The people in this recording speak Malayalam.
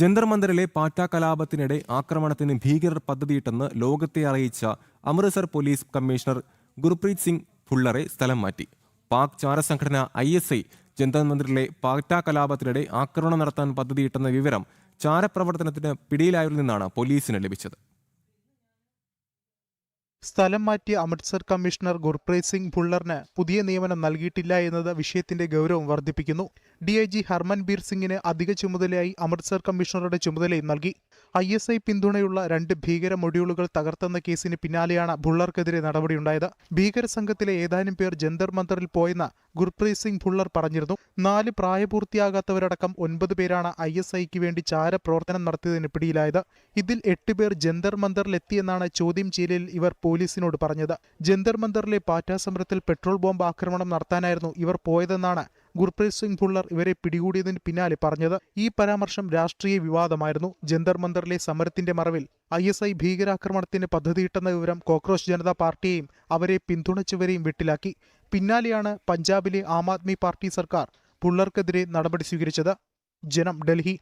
ജന്തർ മന്ദറിലെ പാറ്റ കലാപത്തിനിടെ ആക്രമണത്തിന് ഭീകരർ പദ്ധതിയിട്ടെന്ന് ലോകത്തെ അറിയിച്ച അമൃത്സർ പോലീസ് കമ്മീഷണർ ഗുർപ്രീത് സിംഗ് ഭുള്ളറെ സ്ഥലം മാറ്റി. പാക് ചാരസംഘടന ISI ജന്തർ മന്ദറിലെ പാറ്റ കലാപത്തിനിടെ ആക്രമണം നടത്താൻ പദ്ധതിയിട്ടെന്ന വിവരം ചാരപ്രവർത്തനത്തിന് പിടിയിലായവരിൽ നിന്നാണ് പോലീസിന് ലഭിച്ചത്. സ്ഥലം മാറ്റിയ അമൃത്സർ കമ്മീഷണർ ഗുർപ്രീത് സിംഗ് ഭുള്ളറിന് പുതിയ നിയമനം നൽകിയിട്ടില്ല എന്നത് വിഷയത്തിന്റെ ഗൗരവം വർദ്ധിപ്പിക്കുന്നു. DIG ഹർമൻബീർ സിംഗിന് അധിക ചുമതലയായി അമൃത്സർ കമ്മീഷണറുടെ ചുമതലയും നൽകി. ISI പിന്തുണയുള്ള 2 ഭീകര മൊഡ്യൂളുകൾ തകർത്തെന്ന കേസിന് പിന്നാലെയാണ് ഭുള്ളർക്കെതിരെ നടപടിയുണ്ടായത്. ഭീകര സംഘത്തിലെ ഏതാനും പേർ ജന്തർ മന്ദറിൽ പോയെന്ന് ഗുർപ്രീത് സിംഗ് ഭുള്ളർ പറഞ്ഞിരുന്നു. 4 പ്രായപൂർത്തിയാകാത്തവരടക്കം 9 പേരാണ് ISIക്ക് വേണ്ടി ചാരപ്രവർത്തനം നടത്തിയതിന് പിടിയിലായത്. ഇതിൽ 8 പേർ ജന്തർ മന്ദറിലെത്തിയെന്നാണ് ചോദ്യം ചെയ്യലിൽ ഇവർ പോലീസിനോട് പറഞ്ഞത്. ജന്തർ മന്ദറിലെ പാറ്റ സമരത്തിൽ പെട്രോൾ ബോംബ് ആക്രമണം നടത്താനായിരുന്നു ഇവർ പോയതെന്നാണ് ഗുർപ്രീത് സിംഗ് ഭുള്ളർ ഇവരെ പിടികൂടിയതിന് പിന്നാലെ പറഞ്ഞത്. ഈ പരാമർശം രാഷ്ട്രീയ വിവാദമായിരുന്നു. ജന്തർ മന്ദറിലെ സമരത്തിന്റെ മറവിൽ ISI ഭീകരാക്രമണത്തിന് പദ്ധതിയിട്ടെന്ന വിവരം കോക്രോച്ച് ജനതാ പാർട്ടിയെയും അവരെ പിന്തുണച്ചവരെയും വെട്ടിലാക്കി. പിന്നാലെയാണ് പഞ്ചാബിലെ ആം ആദ്മി പാർട്ടി സർക്കാർ ഭുള്ളർക്കെതിരെ നടപടി സ്വീകരിച്ചത്. ജനം, ഡൽഹി.